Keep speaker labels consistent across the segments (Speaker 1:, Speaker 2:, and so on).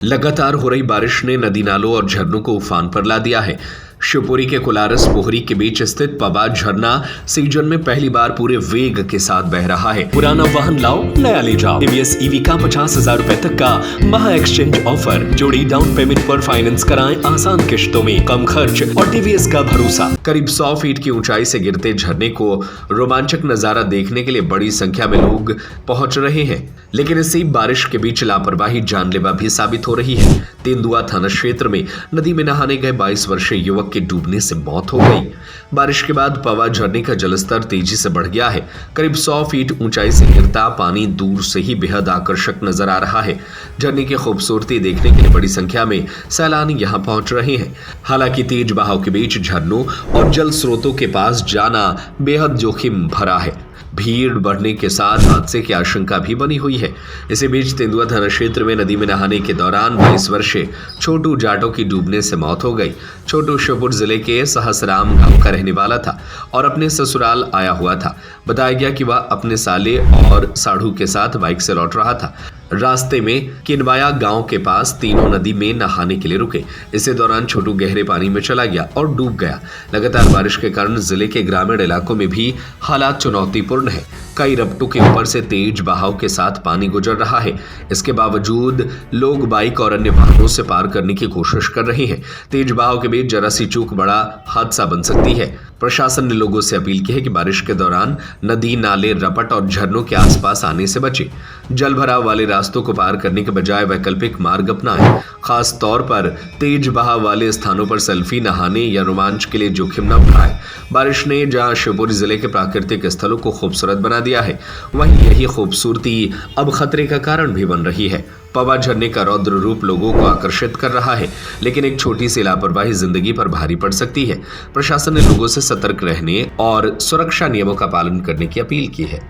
Speaker 1: लगातार हो रही बारिश ने नदी नालों और झरनों को उफान पर ला दिया है। शिवपुरी के कुलारस पोहरी के बीच स्थित पवा झरना सीजन में पहली बार पूरे वेग के साथ बह रहा है। पुराना वाहन लाओ, नया ले जाओ। टीवीएस ईवी का 50,000 रुपए तक का महा एक्सचेंज ऑफर। जोड़ी डाउन पेमेंट पर फाइनेंस कराएं आसान किश्तों में, कम खर्च और टीवीएस का भरोसा। करीब 100 फीट की ऊंचाई से गिरते झरने को रोमांचक नजारा देखने के लिए बड़ी संख्या में लोग पहुंच रहे हैं, लेकिन इसी बारिश के बीच लापरवाही जानलेवा भी साबित हो रही है। तेंदुआ थाना क्षेत्र में नदी में नहाने गए 22 वर्षीय युवक के डूबने से मौत हो गई। बारिश के बाद पवा झरने का जलस्तर तेजी से बढ़ गया है। करीब 100 फीट ऊंचाई से गिरता पानी दूर से ही बेहद आकर्षक नजर आ रहा है। झरने की खूबसूरती देखने के लिए बड़ी संख्या में सैलानी यहां पहुंच रहे हैं। हालांकि तेज बहाव के बीच झरनों और जल स्रोतों के पास जाना बेहद जोखिम भरा है। भीड़ बढ़ने के साथ हादसे की आशंका भी बनी हुई है। इसी बीच तेंदुआ थाना क्षेत्र में नदी में नहाने के दौरान 22 वर्षीय छोटू जाटो की डूबने से मौत हो गई। छोटू श्योपुर जिले के सहसराम गांव का रहने वाला था और अपने ससुराल आया हुआ था। बताया गया कि वह अपने साले और साढ़ू के साथ बाइक से लौट रहा था। रास्ते में किनवाया गांव के पास तीनों नदी में नहाने के लिए रुके। इसी दौरान छोटू गहरे पानी में चला गया और डूब गया। लगातार बारिश के कारण जिले के ग्रामीण इलाकों में भी हालात चुनौतीपूर्ण है। कई रपटों के ऊपर से तेज बहाव के साथ पानी गुजर रहा है। इसके बावजूद लोग बाइक और अन्य वाहनों से पार करने की कोशिश कर रहे हैं। तेज बहाव के बीच जरा सी चूक बड़ा हादसा बन सकती है। प्रशासन ने लोगों से अपील की है कि बारिश के दौरान नदी, नाले, रपट और झरनों के आसपास आने से बचे। जल भराव वाले रास्तों को पार करने के बजाय वैकल्पिक मार्ग अपनाएं। खास तौर पर तेज बहाव वाले स्थानों पर सेल्फी, नहाने या रोमांच के लिए जोखिम न उठाएं। बारिश ने जहां शिवपुरी जिले के प्राकृतिक स्थलों को खूबसूरत बना दिया है, वहीं यही खूबसूरती अब खतरे का कारण भी बन रही है। पवा झरने का रौद्र रूप लोगों को आकर्षित कर रहा है, लेकिन एक छोटी सी लापरवाही जिंदगी पर भारी पड़ सकती है। प्रशासन ने लोगों से सतर्क रहने और सुरक्षा नियमों का पालन करने की अपील की है।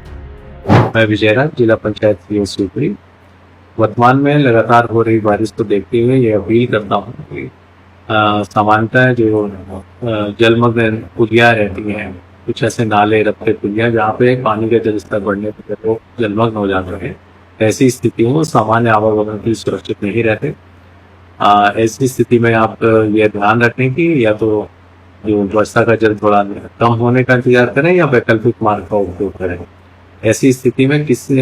Speaker 2: मैं विजयराज, जिला पंचायत शिवपुरी। वर्तमान में लगातार हो रही बारिश को देखते हुए ये अपील करता हूँ कि सामान्यतः जो जलमग्न पुलिया रहती हैं, कुछ ऐसे नाले, रपटे, पुलिया जहाँ पे पानी का जलस्तर बढ़ने पर वो जलमग्न हो जाते हैं, ऐसी स्थितियों में सामान्य आवागमन की सुरक्षित नहीं रहते। ऐसी स्थिति में आप ये ध्यान रखें कि या तो जो वर्षा का जल थोड़ा कम होने का इंतजार करें या वैकल्पिक मार्ग का उपयोग करें। ऐसी स्थिति में किसी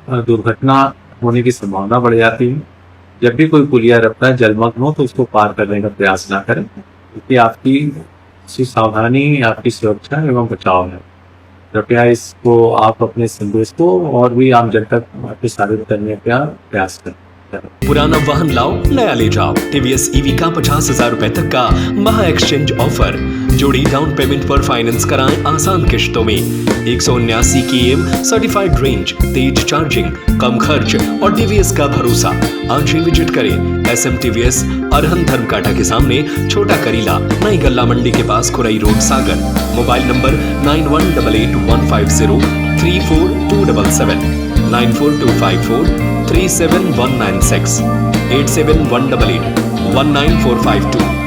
Speaker 2: दुर्घटना होने की संभावना बढ़ जाती है। जब भी कोई पुलिया रपटा जलमग्न हो तो उसको पार करने का प्रयास ना करें, क्योंकि आपकी सावधानी आपकी सुरक्षा एवं बचाव है। कृपया इसको आप अपने संदेश को और भी आम जन तक प्रसारित करने का प्रयास करें।
Speaker 1: पुराना वाहन लाओ, नया ले जाओ। टीवीएस ईवी का 50,000 रुपए तक का महा एक्सचेंज ऑफर। जोड़ी डाउन पेमेंट पर फाइनेंस कराएं आसान किश्तों में। 179 km सर्टिफाइड रेंज, तेज चार्जिंग, कम खर्च और टीवीएस का भरोसा। आज ही विजिट करें SM टीवीएस अरहन धर्मकाटा के सामने, छोटा करीला, नई गल्ला मंडी के पास, Khurai road, Sagar. Mobile number 918815034277, 9425437196, 8718819452।